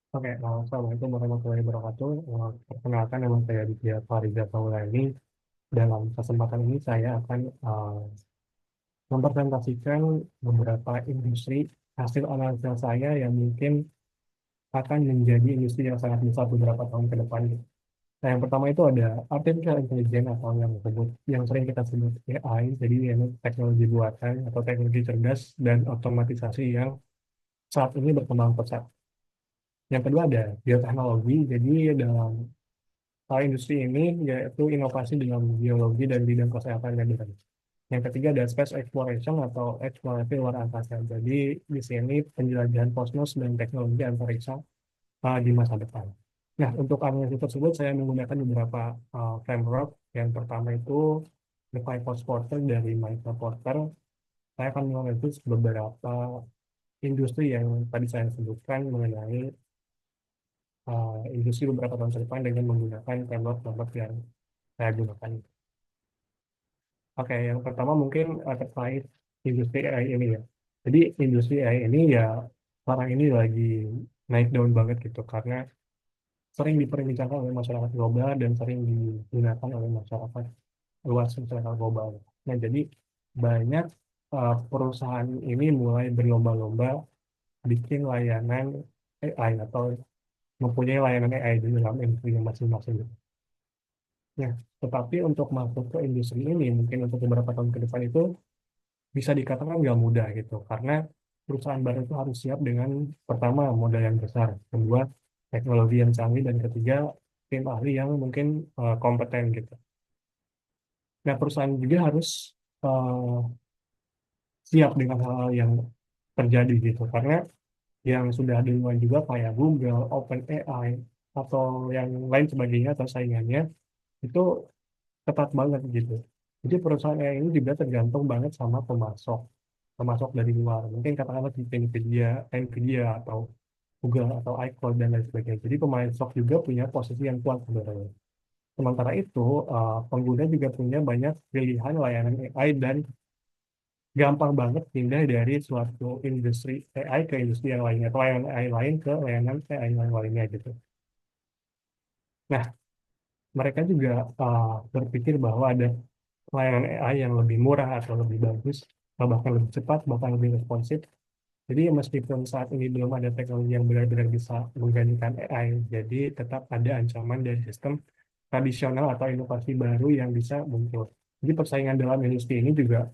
Oke, Assalamualaikum warahmatullahi wabarakatuh. Perkenalkan, nama saya Aditya Fariza Taulani. Dalam kesempatan ini saya akan mempresentasikan beberapa industri hasil analisa saya yang mungkin akan menjadi industri yang sangat besar beberapa tahun ke depan. Nah, yang pertama itu ada artificial intelligence atau yang sering kita sebut AI, jadi ini teknologi buatan atau teknologi cerdas dan otomatisasi yang saat ini berkembang pesat. Yang kedua ada bioteknologi, jadi dalam industri ini yaitu inovasi dalam biologi dan bidang kesehatan modern. Yang ketiga ada space exploration atau eksplorasi luar angkasa. Jadi di sini penjelajahan kosmos dan teknologi antariksa di masa depan. Nah, untuk analisis tersebut saya menggunakan beberapa framework. Yang pertama itu The Five Force Porter dari Michael Porter. Saya akan menganalisis beberapa industri yang tadi saya sebutkan mengenai industri beberapa tahun ke depan dengan menggunakan framework-framework yang saya gunakan. Oke, yang pertama mungkin terkait industri AI ini ya. Jadi industri AI ini ya sekarang ini lagi naik daun banget gitu karena sering diperbincangkan oleh masyarakat global dan sering digunakan oleh masyarakat luas masyarakat global. Nah, jadi banyak perusahaan ini mulai berlomba-lomba bikin layanan AI atau mempunyai layanan AI di dalam industri masing-masing. Ya, tetapi untuk masuk ke industri ini mungkin untuk beberapa tahun ke depan itu bisa dikatakan nggak mudah gitu karena perusahaan baru itu harus siap dengan pertama modal yang besar, kedua teknologi yang canggih dan ketiga tim ahli yang mungkin kompeten gitu. Nah, perusahaan juga harus eh, siap dengan hal-hal yang terjadi gitu karena yang sudah duluan juga kayak Google, OpenAI atau yang lain sebagainya atau saingannya itu ketat banget gitu. Jadi perusahaan AI ini juga tergantung banget sama pemasok dari luar. Mungkin katakanlah seperti Nvidia atau Google atau iCloud dan lain sebagainya. Jadi pemasok juga punya posisi yang kuat sebenarnya. Sementara itu, pengguna juga punya banyak pilihan layanan AI dan gampang banget pindah dari suatu industri AI ke industri yang lainnya, atau layanan AI lain ke layanan AI yang lainnya gitu. Nah, mereka juga berpikir bahwa ada layanan AI yang lebih murah atau lebih bagus, atau bahkan lebih cepat, bahkan lebih responsif. Jadi meskipun saat ini belum ada teknologi yang benar-benar bisa menggantikan AI, jadi tetap ada ancaman dari sistem tradisional atau inovasi baru yang bisa muncul. Jadi persaingan dalam industri ini juga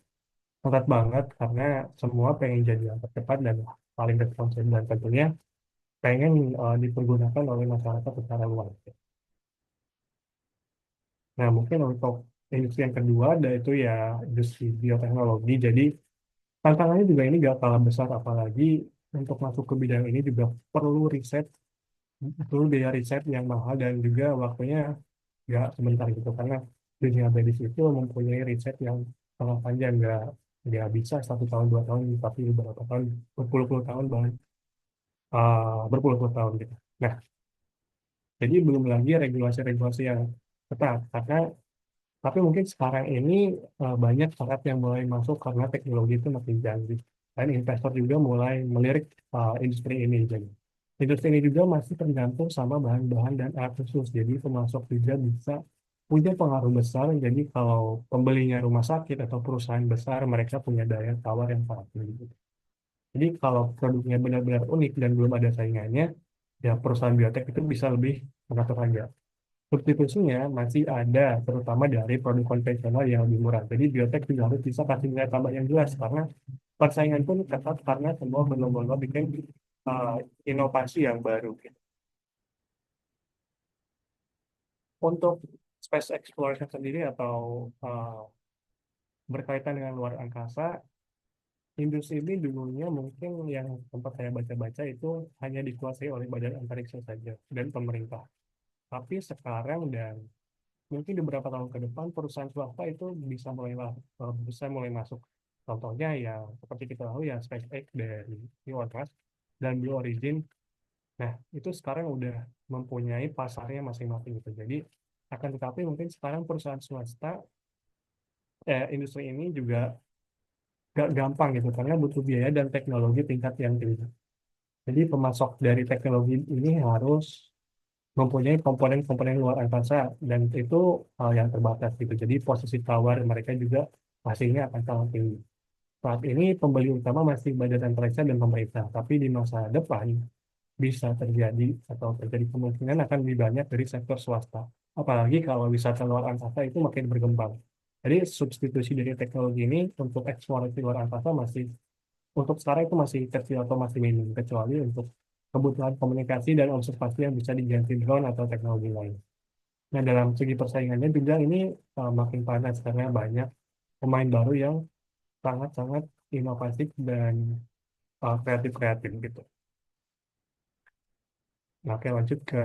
ketat banget karena semua pengen jadi yang tercepat dan paling responsif dan tentunya pengen dipergunakan oleh masyarakat secara luas. Nah, mungkin untuk industri yang kedua, yaitu ya industri bioteknologi. Jadi tantangannya juga ini gak kalah besar, apalagi untuk masuk ke bidang ini juga perlu riset, perlu biaya riset yang mahal dan juga waktunya nggak sebentar gitu karena dunia medis itu mempunyai riset yang sangat panjang, nggak bisa 1 tahun 2 tahun tapi beberapa tahun berpuluh-puluh tahun bahkan berpuluh-puluh tahun gitu. Nah, jadi belum lagi regulasi-regulasi yang ketat karena tapi mungkin sekarang ini banyak startup yang mulai masuk karena teknologi itu makin canggih dan investor juga mulai melirik industri ini. Jadi industri ini juga masih tergantung sama bahan-bahan dan alat khusus. Jadi pemasok juga bisa punya pengaruh besar. Jadi kalau pembelinya rumah sakit atau perusahaan besar, mereka punya daya tawar yang sangat tinggi. Jadi kalau produknya benar-benar unik dan belum ada saingannya, ya perusahaan biotech itu bisa lebih mengatur harga. Substitusinya masih ada, terutama dari produk konvensional yang lebih murah. Jadi biotech juga harus bisa kasih nilai tambah yang jelas, karena persaingan pun ketat karena semua berlomba-lomba bikin uh, inovasi yang baru. Gitu. Untuk space exploration sendiri atau berkaitan dengan luar angkasa, industri ini dulunya mungkin yang sempat saya baca-baca itu hanya dikuasai oleh badan antariksa saja dan pemerintah. Tapi sekarang dan mungkin di beberapa tahun ke depan perusahaan swasta itu bisa mulai masuk. Contohnya ya seperti kita tahu ya SpaceX dari Elon Musk dan Blue Origin. Nah, itu sekarang udah mempunyai pasarnya masing-masing gitu. Jadi akan tetapi mungkin sekarang perusahaan swasta industri ini juga gak gampang gitu karena butuh biaya dan teknologi tingkat yang tinggi. Jadi pemasok dari teknologi ini harus mempunyai komponen-komponen luar angkasa dan itu hal yang terbatas gitu. Jadi posisi tawar mereka juga pastinya akan sangat tinggi. Saat ini pembeli utama masih Badan Antariksa dan pemerintah, tapi di masa depan bisa terjadi atau terjadi kemungkinan akan lebih banyak dari sektor swasta. Apalagi kalau wisata luar angkasa itu makin berkembang. Jadi substitusi dari teknologi ini untuk eksplorasi luar angkasa masih untuk sekarang itu masih kecil atau masih minim, kecuali untuk kebutuhan komunikasi dan observasi yang bisa diganti drone atau teknologi lain. Nah, dalam segi persaingannya juga ini makin panas karena banyak pemain baru yang sangat-sangat inovatif dan kreatif-kreatif gitu. Nah, oke lanjut ke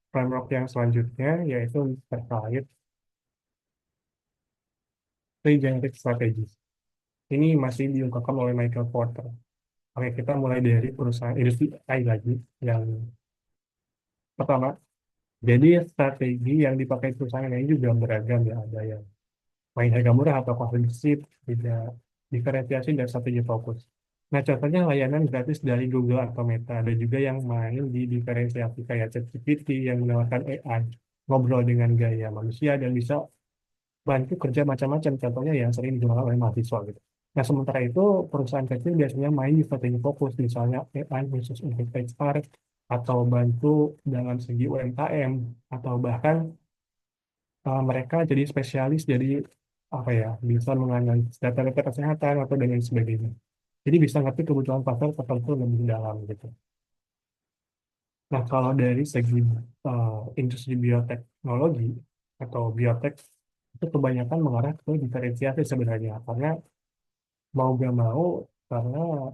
framework yang selanjutnya, yaitu terkait regenerative strategies. Ini masih diungkapkan oleh Michael Porter. Oke, kita mulai dari perusahaan industri AI lagi. Yang pertama, jadi strategi yang dipakai perusahaan ini juga beragam ya. Ada yang main harga murah atau cost leadership, tidak diferensiasi dan strategi fokus. Nah, contohnya layanan gratis dari Google atau Meta. Ada juga yang main di diferensiasi kayak ChatGPT yang menawarkan AI, ngobrol dengan gaya manusia dan bisa bantu kerja macam-macam. Contohnya yang sering digunakan oleh mahasiswa gitu. Nah, sementara itu perusahaan kecil biasanya main di strategi fokus, misalnya AI khusus untuk HR, atau bantu dalam segi UMKM, atau bahkan mereka jadi spesialis jadi apa ya bisa menganalisis data-data kesehatan atau dan lain sebagainya. Jadi bisa ngerti kebutuhan pasar tertentu lebih dalam gitu. Nah kalau dari segi industri bioteknologi atau biotek itu kebanyakan mengarah ke diferensiasi sebenarnya karena mau gak mau karena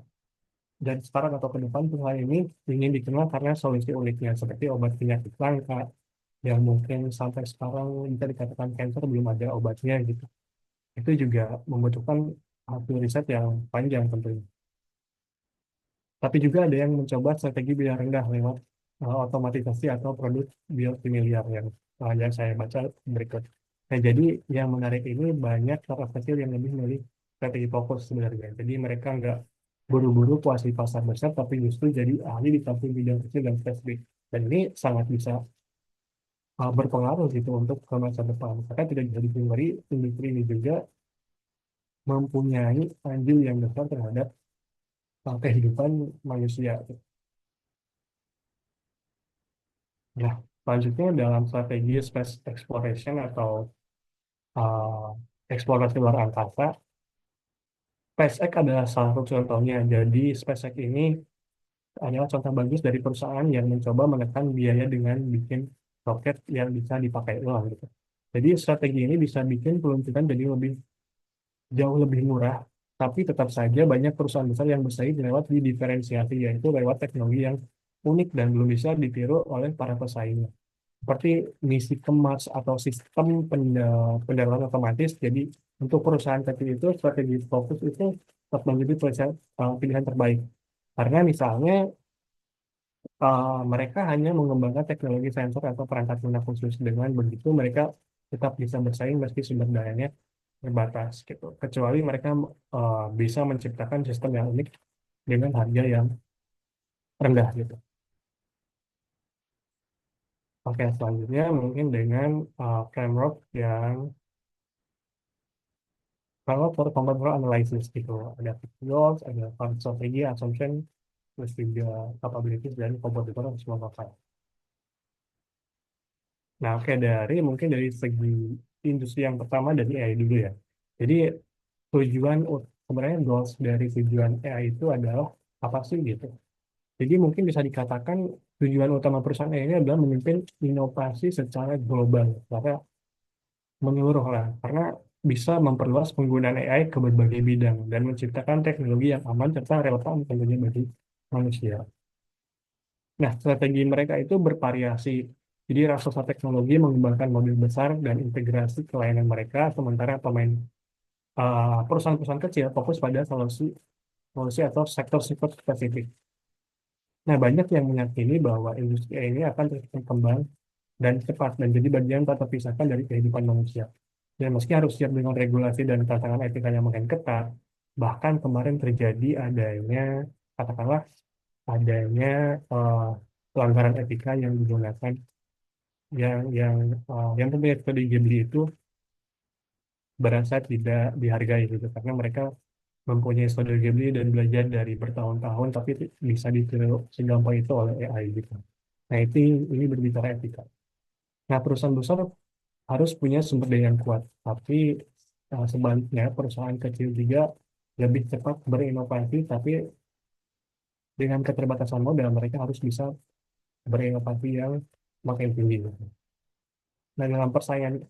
dari sekarang atau ke depan Tuhan ini ingin dikenal karena solusi uniknya seperti obat penyakit langka yang mungkin sampai sekarang bisa dikatakan cancer belum ada obatnya gitu. Itu juga membutuhkan hasil riset yang panjang tentunya. Tapi juga ada yang mencoba strategi biaya rendah lewat otomatisasi atau produk biokimia yang saya baca berikut. Nah, jadi yang menarik ini banyak startup kecil yang lebih milih strategi fokus sebenarnya. Jadi mereka nggak buru-buru kuasai pasar besar, tapi justru jadi ahli di satu bidang kecil dan spesifik. Dan ini sangat bisa berpengaruh gitu untuk ke masa depan. Karena tidak bisa dipungkiri, industri ini juga mempunyai andil yang besar terhadap kehidupan manusia. Nah, selanjutnya dalam strategi space exploration atau uh, eksplorasi luar angkasa, SpaceX adalah salah satu contohnya. Jadi SpaceX ini adalah contoh bagus dari perusahaan yang mencoba menekan biaya dengan bikin roket yang bisa dipakai ulang gitu. Jadi strategi ini bisa bikin peluncuran jadi jauh lebih murah, tapi tetap saja banyak perusahaan besar yang bersaing lewat di diferensiasi, yaitu lewat teknologi yang unik dan belum bisa ditiru oleh para pesaingnya. Seperti misi ke Mars atau sistem pendarat otomatis. Jadi untuk perusahaan kecil itu strategi fokus itu tetap menjadi pilihan terbaik. Karena misalnya mereka hanya mengembangkan teknologi sensor atau perangkat lunak khusus. Dengan begitu mereka tetap bisa bersaing meski sumber dayanya terbatas gitu. Kecuali mereka bisa menciptakan sistem yang unik dengan harga yang rendah gitu. Oke, selanjutnya mungkin dengan framework yang kalau for component analysis gitu, ada goals, ada fund strategi, assumption, terus juga capabilities dan kompositor yang semua pakai. Nah, oke mungkin dari segi industri yang pertama dari AI dulu ya. Jadi sebenarnya goals dari tujuan AI itu adalah apa sih gitu. Jadi mungkin bisa dikatakan tujuan utama perusahaan AI ini adalah memimpin inovasi secara global, karena menyeluruh lah, karena bisa memperluas penggunaan AI ke berbagai bidang dan menciptakan teknologi yang aman serta relevan tentunya bagi manusia. Nah, strategi mereka itu bervariasi. Jadi raksasa teknologi mengembangkan mobil besar dan integrasi ke layanan mereka, sementara perusahaan-perusahaan kecil fokus pada solusi atau sektor-sektor spesifik. Nah, banyak yang meyakini bahwa industri AI ini akan terus berkembang dan cepat dan jadi bagian tak terpisahkan dari kehidupan manusia. Dan meski harus siap dengan regulasi dan tantangan etika yang makin ketat, bahkan kemarin terjadi adanya katakanlah adanya eh, pelanggaran etika yang digunakan yang punya studi Ghibli itu berasa tidak dihargai gitu karena mereka mempunyai studi Ghibli dan belajar dari bertahun-tahun tapi bisa ditiru segampang itu oleh AI gitu. Nah itu ini berbicara etika. Nah perusahaan besar harus punya sumber daya yang kuat, tapi sebaliknya perusahaan kecil juga lebih cepat berinovasi, tapi dengan keterbatasan modal mereka harus bisa berinovasi yang makin tinggi gitu. Nah dalam persaingan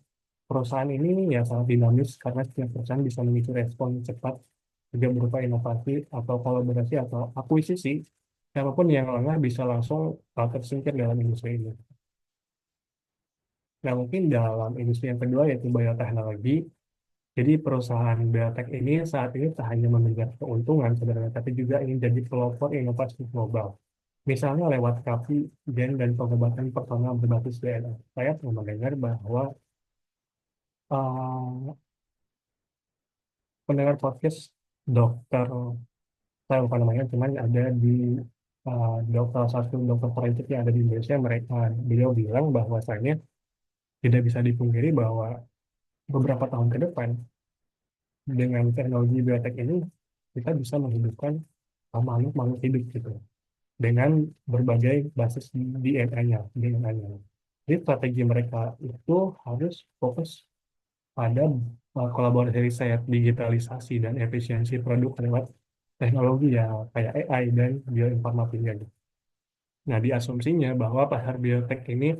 perusahaan ini ya sangat dinamis karena setiap perusahaan bisa memicu respon cepat juga berupa inovasi atau kolaborasi atau akuisisi. Siapapun yang lengah bisa langsung tersingkir dalam industri ini. Nah mungkin dalam industri yang kedua yaitu bioteknologi, jadi perusahaan biotech ini saat ini tak hanya mengejar keuntungan sebenarnya, tapi juga ingin jadi pelopor inovasi global. Misalnya lewat kapi, gen, dan pengobatan personal berbasis DNA. Saya pernah mendengar bahwa eh, pendengar podcast dokter, saya lupa namanya, cuman ada di salah satu dokter forensik yang ada di Indonesia, beliau bilang bahwasanya tidak bisa dipungkiri bahwa beberapa tahun ke depan dengan teknologi biotek ini kita bisa menghidupkan makhluk-makhluk hidup gitu dengan berbagai basis DNA-nya. Jadi strategi mereka itu harus fokus pada kolaborasi riset, digitalisasi, dan efisiensi produk lewat teknologi ya kayak AI dan bioinformatika gitu. Nah, diasumsinya bahwa pasar biotek ini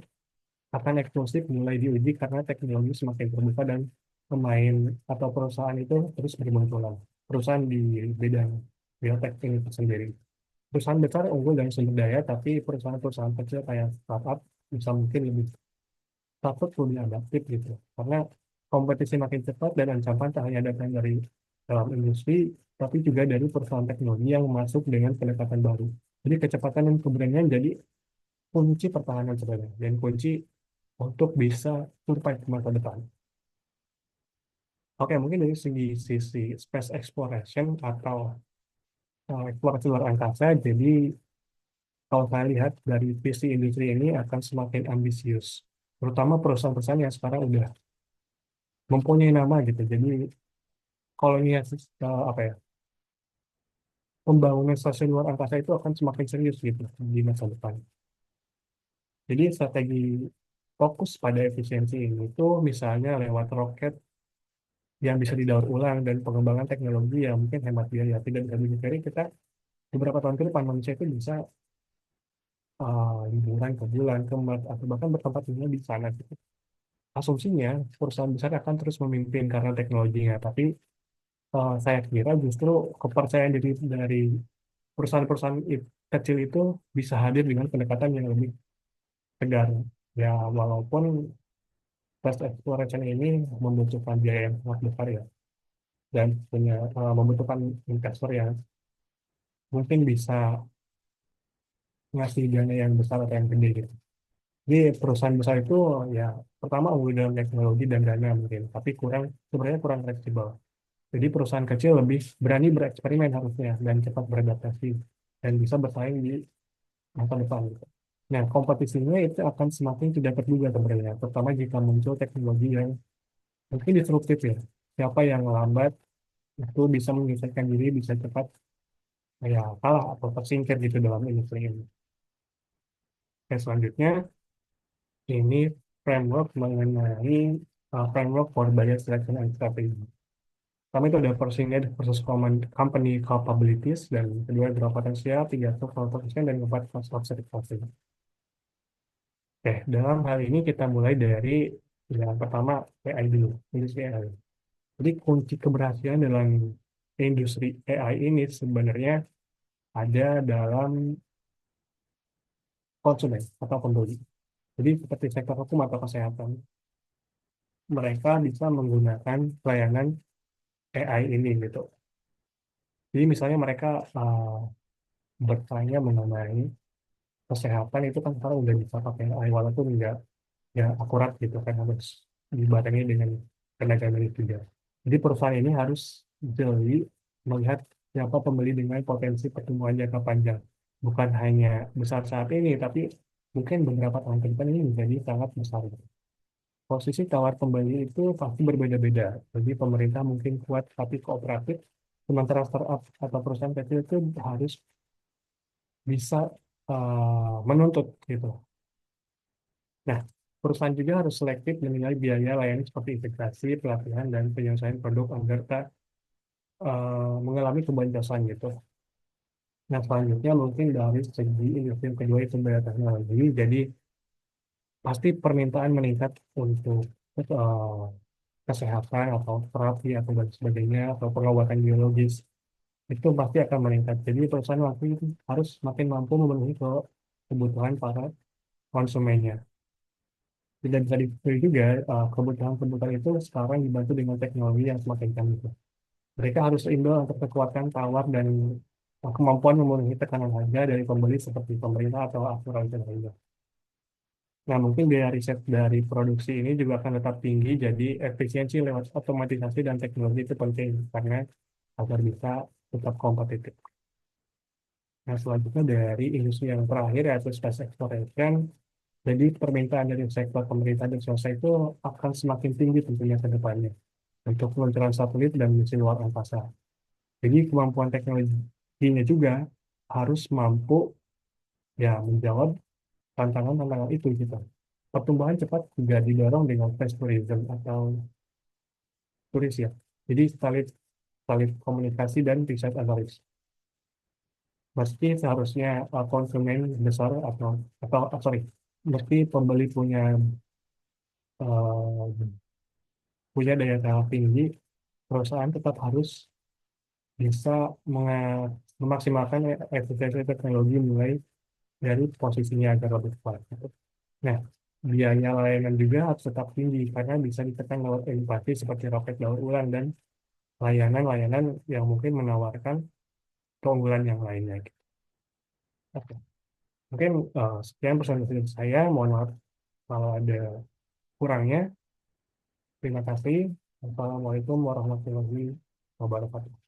akan eksklusif mulai diuji karena teknologi semakin terbuka dan pemain atau perusahaan itu terus bermunculan. Perusahaan di bidang biotek ini sendiri. Perusahaan besar unggul dari sumber daya, tapi perusahaan-perusahaan kecil kayak startup bisa mungkin lebih takut lebih adaptif gitu. Karena kompetisi makin cepat dan ancaman tak hanya datang dari dalam industri, tapi juga dari perusahaan teknologi yang masuk dengan pendekatan baru. Jadi kecepatan dan keberanian jadi kunci pertahanan sebenarnya dan kunci untuk bisa survive ke masa depan. Oke, mungkin dari sisi space exploration atau eksplorasi luar angkasa, jadi kalau saya lihat dari visi industri ini akan semakin ambisius, terutama perusahaan-perusahaan yang sekarang udah mempunyai nama gitu. Jadi kolonialisasi apa ya, pembangunan stasiun luar angkasa itu akan semakin serius gitu di masa depan. Jadi strategi fokus pada efisiensi ini itu misalnya lewat roket yang bisa didaur ulang dan pengembangan teknologi yang mungkin hemat biaya. Tidak bisa dipungkiri kita beberapa tahun ke depan manusia itu bisa liburan ke bulan, ke Mars, atau bahkan bertempat tinggal di sana gitu. Asumsinya perusahaan besar akan terus memimpin karena teknologinya, tapi saya kira justru kepercayaan diri dari perusahaan-perusahaan kecil itu bisa hadir dengan pendekatan yang lebih tegar. Ya, walaupun fast exploration ini membutuhkan biaya yang sangat besar ya, dan membutuhkan investor yang mungkin bisa ngasih dana yang besar atau yang gede gitu. Jadi perusahaan besar itu ya pertama unggul dalam teknologi dan dana mungkin, tapi sebenarnya kurang fleksibel. Jadi perusahaan kecil lebih berani bereksperimen harusnya dan cepat beradaptasi dan bisa bersaing di masa depan gitu. Nah, kompetisinya itu akan semakin tidak terduga sebenarnya, terutama jika muncul teknologi yang mungkin disruptif ya. Siapa yang lambat itu bisa menyelesaikan diri, bisa cepat ya kalah atau tersingkir gitu dalam industri ini. Oke, selanjutnya ini framework mengenai framework for buyer selection and strategy. Pertama itu ada persinnya versus common company capabilities, dan kedua berapa potensial, tiga itu competition, dan keempat cost of certification. Oke, dalam hal ini kita mulai dari yang pertama AI dulu, industri AI. Jadi kunci keberhasilan dalam industri AI ini sebenarnya ada dalam konsumen atau pembeli. Jadi seperti sektor hukum atau kesehatan, mereka bisa menggunakan layanan AI ini gitu. Jadi misalnya mereka bertanya mengenai kesehatan itu kan sekarang udah bisa pakai AI walaupun nggak ya akurat gitu kan harus dibarengi dengan tenaga medis juga. Jadi perusahaan ini harus jeli melihat siapa pembeli dengan potensi pertumbuhan jangka panjang. bukan hanya besar saat ini, tapi mungkin beberapa tahun ke depan ini menjadi sangat besar. Posisi tawar pembeli itu pasti berbeda-beda. Jadi pemerintah mungkin kuat tapi kooperatif, sementara startup atau perusahaan kecil itu harus bisa menuntut gitu. Nah, perusahaan juga harus selektif menilai biaya layanan seperti integrasi, pelatihan, dan penyelesaian produk agar tak mengalami kebanyakan gitu. Nah, selanjutnya mungkin dari segi industri yang kedua itu bidang teknologi. Jadi pasti permintaan meningkat untuk eh, kesehatan atau terapi atau dan sebagainya atau pengobatan biologis itu pasti akan meningkat. Jadi perusahaan waktu itu harus makin mampu memenuhi kebutuhan para konsumennya. Tidak bisa dipungkiri juga kebutuhan-kebutuhan itu sekarang dibantu dengan teknologi yang semakin canggih. Mereka harus seimbang untuk kekuatan tawar dan kemampuan memenuhi tekanan harga dari pembeli seperti pemerintah atau asuransi lainnya. Nah, mungkin biaya riset dari produksi ini juga akan tetap tinggi, jadi efisiensi lewat otomatisasi dan teknologi itu penting karena agar bisa tetap kompetitif. Nah, selanjutnya dari industri yang terakhir yaitu space exploration, jadi permintaan dari sektor pemerintah dan swasta itu akan semakin tinggi tentunya ke depannya untuk peluncuran satelit dan misi luar angkasa. Jadi kemampuan teknologinya juga harus mampu ya menjawab tantangan-tantangan itu gitu. Pertumbuhan cepat juga didorong dengan space tourism atau turis ya. Jadi salib salib komunikasi dan riset analis. Meski seharusnya konsumen besar atau sorry, meski pembeli eh, punya daya tahan tinggi, perusahaan tetap harus bisa memaksimalkan efisiensi teknologi mulai dari posisinya agar lebih kuat. Nah, biaya layanan juga harus tetap tinggi karena bisa ditekan lewat inovasi seperti roket daur ulang dan layanan-layanan yang mungkin menawarkan keunggulan yang lainnya, gitu. Oke. Mungkin sekian presentasi dari saya. Mohon maaf kalau ada kurangnya. Terima kasih. Assalamualaikum warahmatullahi wabarakatuh.